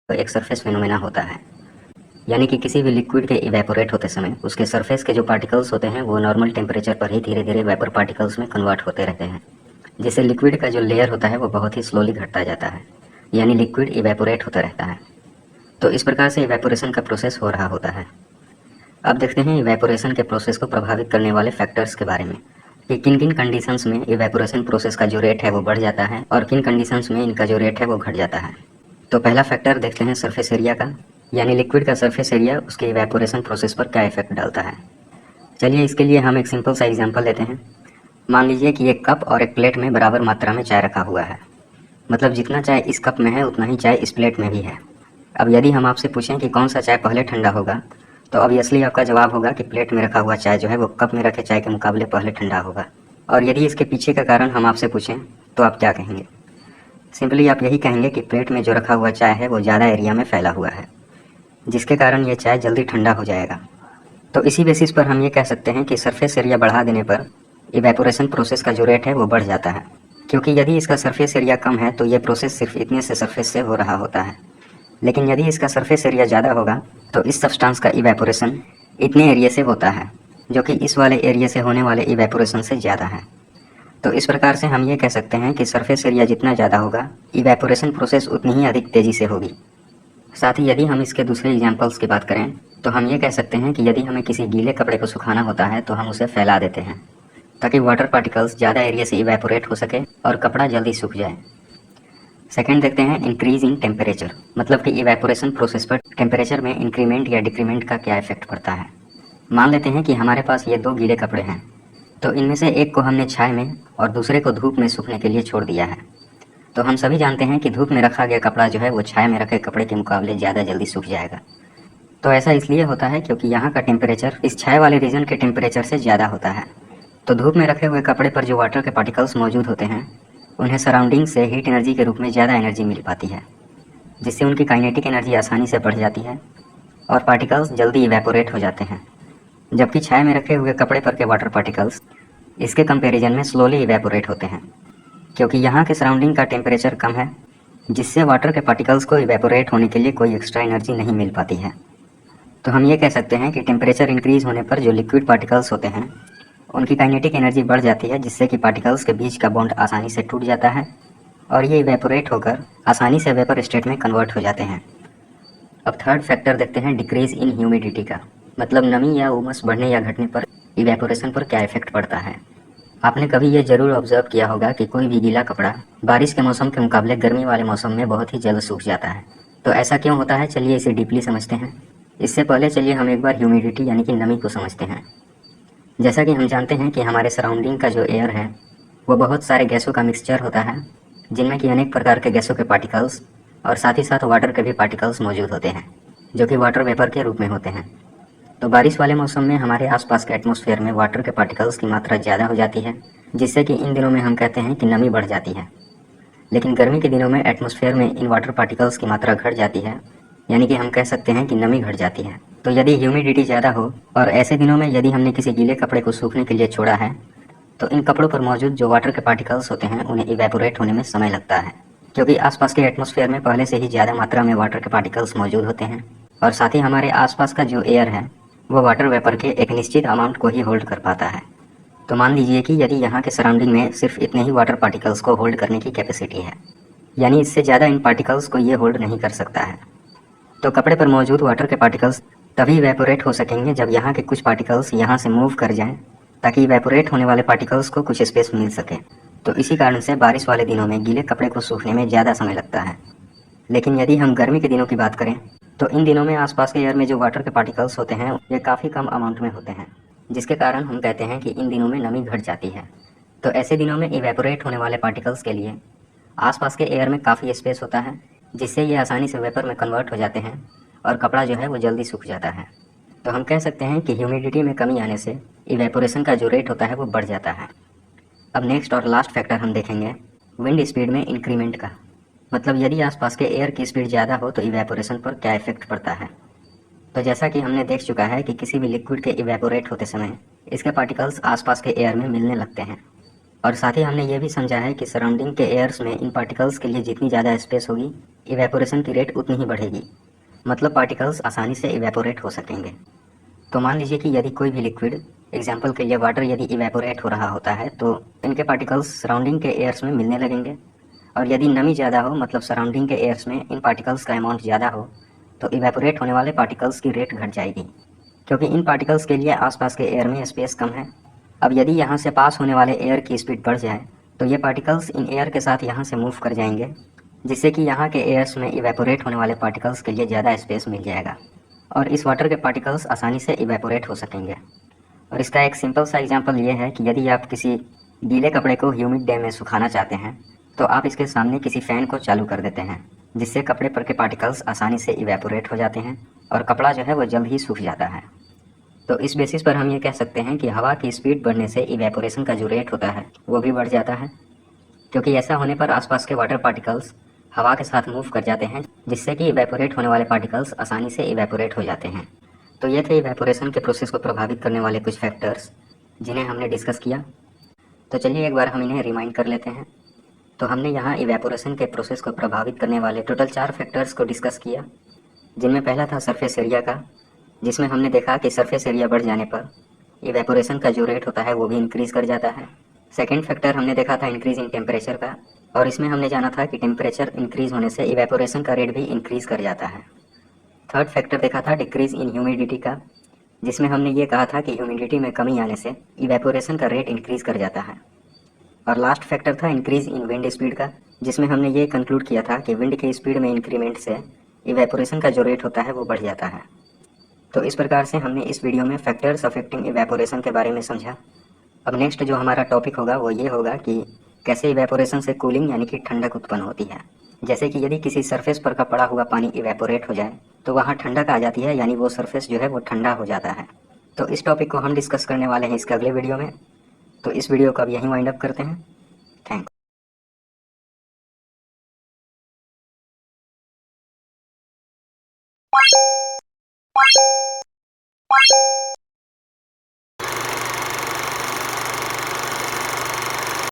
तो एक surface phenomena होता है, यानी कि किसी भी लिक्विड के इवेपोरेट होते समय उसके सरफेस के जो पार्टिकल्स होते हैं वो नॉर्मल टेम्परेचर पर ही धीरे धीरे वेपर पार्टिकल्स में कन्वर्ट होते रहते हैं, जिससे लिक्विड का जो लेयर होता है वो बहुत ही स्लोली घटता जाता है, यानी लिक्विड इवेपोरेट होता रहता है। तो इस प्रकार से इवेपोरेशन का प्रोसेस हो रहा होता है। अब देखते हैं इवेपोरेशन के प्रोसेस को प्रभावित करने वाले फैक्टर्स के बारे में कि किन किन कंडीशंस में इवेपोरेशन प्रोसेस का जो रेट है वो बढ़ जाता है और किन कंडीशंस में इनका जो रेट है वो घट जाता है। तो पहला फैक्टर देखते हैं सरफेस एरिया का, यानी लिक्विड का सरफेस एरिया उसके इवेपोरेशन प्रोसेस पर क्या इफेक्ट डालता है। चलिए इसके लिए हम एक सिंपल सा एग्जांपल लेते हैं। मान लीजिए कि एक कप और एक प्लेट में बराबर मात्रा में चाय रखा हुआ है, मतलब जितना चाय इस कप में है उतना ही चाय इस प्लेट में भी है। अब यदि हम आपसे पूछें कि कौन सा चाय पहले ठंडा होगा, तो ऑब्वियसली आपका जवाब होगा कि प्लेट में रखा हुआ चाय जो है वो कप में रखे चाय के मुकाबले पहले ठंडा होगा। और यदि इसके पीछे का कारण हम आपसे पूछें तो आप क्या कहेंगे? सिंपली आप यही कहेंगे कि प्लेट में जो रखा हुआ चाय है वो ज़्यादा एरिया में फैला हुआ है, जिसके कारण ये चाय जल्दी ठंडा हो जाएगा। तो इसी बेसिस पर हम ये कह सकते हैं कि सरफेस एरिया बढ़ा देने पर इवेपोरेशन प्रोसेस का जो रेट है वो बढ़ जाता है, क्योंकि यदि इसका सरफेस एरिया कम है तो ये प्रोसेस सिर्फ इतने से सरफेस से हो रहा होता है। लेकिन यदि इसका सरफेस एरिया ज़्यादा होगा तो इस सब्सटेंस का इवेपोरेशन इतने एरिया से होता है, जो कि इस वाले एरिया से होने वाले इवेपोरेशन से ज़्यादा है। तो इस प्रकार से हम ये कह सकते हैं कि सरफेस एरिया जितना ज़्यादा होगा इवेपोरेशन प्रोसेस उतनी ही अधिक तेज़ी से होगी। साथ ही यदि हम इसके दूसरे एग्जांपल्स की बात करें तो हम ये कह सकते हैं कि यदि हमें किसी गीले कपड़े को सुखाना होता है तो हम उसे फैला देते हैं, ताकि वाटर पार्टिकल्स ज़्यादा एरिया से इवेपोरेट हो सके और कपड़ा जल्दी सूख जाए। सेकेंड देखते हैं इंक्रीज इन टेम्परेचर, मतलब कि इवेपोरेशन प्रोसेस पर टेम्परेचर में इंक्रीमेंट या डिक्रीमेंट का क्या इफेक्ट पड़ता है। मान लेते हैं कि हमारे पास ये दो गीले कपड़े हैं, तो इनमें से एक को हमने छाया में और दूसरे को धूप में सूखने के लिए छोड़ दिया है। तो हम सभी जानते हैं कि धूप में रखा गया कपड़ा जो है वो छाया में रखे कपड़े के मुकाबले ज़्यादा जल्दी सूख जाएगा। तो ऐसा इसलिए होता है क्योंकि यहाँ का टेम्परेचर इस छाया वाले रीजन के टेम्परेचर से ज़्यादा होता है। तो धूप में रखे हुए कपड़े पर जो वाटर के पार्टिकल्स मौजूद होते हैं उन्हें सराउंडिंग से हीट एनर्जी के रूप में ज़्यादा एनर्जी मिल पाती है, जिससे उनकी काइनेटिक एनर्जी आसानी से बढ़ जाती है और पार्टिकल्स जल्दी इवेपोरेट हो जाते हैं। जबकि छाया में रखे हुए कपड़े पर के वाटर पार्टिकल्स इसके कंपैरिजन में स्लोली इवेपोरेट होते हैं, क्योंकि यहाँ के सराउंडिंग का टेम्परेचर कम है, जिससे वाटर के पार्टिकल्स को इवेपोरेट होने के लिए कोई एक्स्ट्रा एनर्जी नहीं मिल पाती है। तो हम ये कह सकते हैं कि टेम्परेचर इंक्रीज़ होने पर जो लिक्विड पार्टिकल्स होते हैं उनकी काइनेटिक एनर्जी बढ़ जाती है, जिससे कि पार्टिकल्स के बीच का बॉन्ड आसानी से टूट जाता है और ये इवेपोरेट होकर आसानी से वेपर स्टेट में कन्वर्ट हो जाते हैं। अब थर्ड फैक्टर देखते हैं डिक्रीज इन ह्यूमिडिटी का, मतलब नमी या उमस बढ़ने या घटने पर इवेपोरेशन पर क्या इफेक्ट पड़ता है। आपने कभी ये ज़रूर ऑब्जर्व किया होगा कि कोई भी गीला कपड़ा बारिश के मौसम के मुकाबले गर्मी वाले मौसम में बहुत ही जल्द सूख जाता है। तो ऐसा क्यों होता है, चलिए इसे डीपली समझते हैं। इससे पहले चलिए हम एक बार ह्यूमिडिटी यानी कि नमी को समझते हैं। जैसा कि हम जानते हैं कि हमारे सराउंडिंग का जो एयर है वो बहुत सारे गैसों का मिक्सचर होता है, जिनमें कि अनेक प्रकार के गैसों के पार्टिकल्स और साथ ही साथ वाटर के भी पार्टिकल्स मौजूद होते हैं, जो कि वाटर वेपर के रूप में होते हैं। तो बारिश वाले मौसम में हमारे आसपास के एटमॉस्फेयर में वाटर के पार्टिकल्स की मात्रा ज़्यादा हो जाती है, जिससे कि इन दिनों में हम कहते हैं कि नमी बढ़ जाती है। लेकिन गर्मी के दिनों में एटमॉस्फेयर में इन वाटर पार्टिकल्स की मात्रा घट जाती है, यानी कि हम कह सकते हैं कि नमी घट जाती है। तो यदि ह्यूमिडिटी ज़्यादा हो और ऐसे दिनों में यदि हमने किसी गीले कपड़े को सूखने के लिए छोड़ा है तो इन कपड़ों पर मौजूद जो वाटर के पार्टिकल्स होते हैं उन्हें इवेपोरेट होने में समय लगता है, क्योंकि आसपास के एटमॉस्फेयर में पहले से ही ज़्यादा मात्रा में वाटर के पार्टिकल्स मौजूद होते हैं और साथ ही हमारे आसपास का जो एयर है वो वाटर वेपर के एक निश्चित अमाउंट को ही होल्ड कर पाता है। तो मान लीजिए कि यदि यहाँ के सराउंडिंग में सिर्फ इतने ही वाटर पार्टिकल्स को होल्ड करने की कैपेसिटी है, यानी इससे ज़्यादा इन पार्टिकल्स को ये होल्ड नहीं कर सकता है, तो कपड़े पर मौजूद वाटर के पार्टिकल्स तभी इवेपोरेट हो सकेंगे जब यहाँ के कुछ पार्टिकल्स यहाँ से मूव कर जाएं, ताकि इवेपोरेट होने वाले पार्टिकल्स को कुछ स्पेस मिल सके। तो इसी कारण से बारिश वाले दिनों में गीले कपड़े को सूखने में ज़्यादा समय लगता है। लेकिन यदि हम गर्मी के दिनों की बात करें तो इन दिनों में आसपास के एयर में जो वाटर के पार्टिकल्स होते हैं ये काफ़ी कम अमाउंट में होते हैं, जिसके कारण हम कहते हैं कि इन दिनों में नमी घट जाती है। तो ऐसे दिनों में इवेपोरेट होने वाले पार्टिकल्स के लिए आसपास के एयर में काफ़ी स्पेस होता है, जिससे ये आसानी से वेपर में कन्वर्ट हो जाते हैं और कपड़ा जो है वो जल्दी सूख जाता है। तो हम कह सकते हैं कि ह्यूमिडिटी में कमी आने से इवेपोरेशन का जो रेट होता है वो बढ़ जाता है। अब नेक्स्ट और लास्ट फैक्टर हम देखेंगे विंड स्पीड में इंक्रीमेंट का, मतलब यदि आसपास के एयर की स्पीड ज़्यादा हो तो इवेपोरेशन पर क्या इफेक्ट पड़ता है। तो जैसा कि हमने देख चुका है कि किसी भी लिक्विड के इवेपोरेट होते समय इसके पार्टिकल्स आसपास के एयर में मिलने लगते हैं, और साथ ही हमने ये भी समझा है कि सराउंडिंग के एयर्स में इन पार्टिकल्स के लिए जितनी ज़्यादा स्पेस होगी, इवेपोरेशन की रेट उतनी ही बढ़ेगी, मतलब पार्टिकल्स आसानी से इवेपोरेट हो सकेंगे। तो मान लीजिए कि यदि कोई भी लिक्विड, एग्जाम्पल के लिए वाटर, यदि इवेपोरेट हो रहा होता है तो इनके पार्टिकल्स सराउंडिंग के एयर्स में मिलने लगेंगे, और यदि नमी ज़्यादा हो, मतलब सराउंडिंग के एयर्स में इन पार्टिकल्स का अमाउंट ज़्यादा हो, तो इवेपोरेट होने वाले पार्टिकल्स की रेट घट जाएगी, क्योंकि इन पार्टिकल्स के लिए आसपास के एयर में स्पेस कम है। अब यदि यहाँ से पास होने वाले एयर की स्पीड बढ़ जाए तो ये पार्टिकल्स इन एयर के साथ यहाँ से मूव कर जाएंगे, जिससे कि यहाँ के एयर्स में इवेपोरेट होने वाले पार्टिकल्स के लिए ज़्यादा स्पेस मिल जाएगा, और इस वाटर के पार्टिकल्स आसानी से इवेपोरेट हो सकेंगे। और इसका एक सिंपल सा एग्जांपल ये है कि यदि आप किसी गीले कपड़े को ह्यूमिड डे में सुखाना चाहते हैं तो आप इसके सामने किसी फ़ैन को चालू कर देते हैं, जिससे कपड़े पर के पार्टिकल्स आसानी से इवेपोरेट हो जाते हैं और कपड़ा जो है वो जल्द ही सूख जाता है। तो इस बेसिस पर हम ये कह सकते हैं कि हवा की स्पीड बढ़ने से इवेपोरेशन का जो रेट होता है वो भी बढ़ जाता है, क्योंकि ऐसा होने पर आसपास के वाटर पार्टिकल्स हवा के साथ मूव कर जाते हैं, जिससे कि इवेपोरेट होने वाले पार्टिकल्स आसानी से इवेपोरेट हो जाते हैं। तो ये थे इवेपोरेशन के प्रोसेस को प्रभावित करने वाले कुछ फैक्टर्स जिन्हें हमने डिस्कस किया। तो चलिए एक बार हम इन्हें रिमाइंड कर लेते हैं। तो हमने यहाँ इवेपोरेशन के प्रोसेस को प्रभावित करने वाले टोटल 4 फैक्टर्स को डिस्कस किया, जिनमें पहला था सरफेस एरिया का, जिसमें हमने देखा कि सरफेस एरिया बढ़ जाने पर इवेपोरेशन का जो रेट होता है वो भी इंक्रीज़ कर जाता है। सेकेंड फैक्टर हमने देखा था इंक्रीज़ इन टेम्परेचर का, और इसमें हमने जाना था कि टेम्परेचर इंक्रीज़ होने से इवेपोरेशन का रेट भी इंक्रीज़ कर जाता है। थर्ड फैक्टर देखा था डिक्रीज़ इन ह्यूमिडिटी का, जिसमें हमने ये कहा था कि ह्यूमिडिटी में कमी आने से इवेपोरेशन का रेट इंक्रीज़ कर जाता है। और लास्ट फैक्टर था इंक्रीज़ इन विंड स्पीड का, जिसमें हमने ये कंक्लूड किया था कि विंड की स्पीड में इंक्रीमेंट से इवेपोरेशन का जो रेट होता है वो बढ़ जाता है। तो इस प्रकार से हमने इस वीडियो में फैक्टर्स अफेक्टिंग इवेपोरेशन के बारे में समझा। अब नेक्स्ट जो हमारा टॉपिक होगा वो ये होगा कि कैसे इवेपोरेशन से कूलिंग यानी कि ठंडक उत्पन्न होती है। जैसे कि यदि किसी सरफेस पर का पड़ा हुआ पानी इवेपोरेट हो जाए तो वहाँ ठंडक आ जाती है, यानी वो सरफेस जो है वो ठंडा हो जाता है। तो इस टॉपिक को हम डिस्कस करने वाले हैं इसके अगले वीडियो में। तो इस वीडियो को अब यहीं वाइंड अप करते हैं। थैंक्स।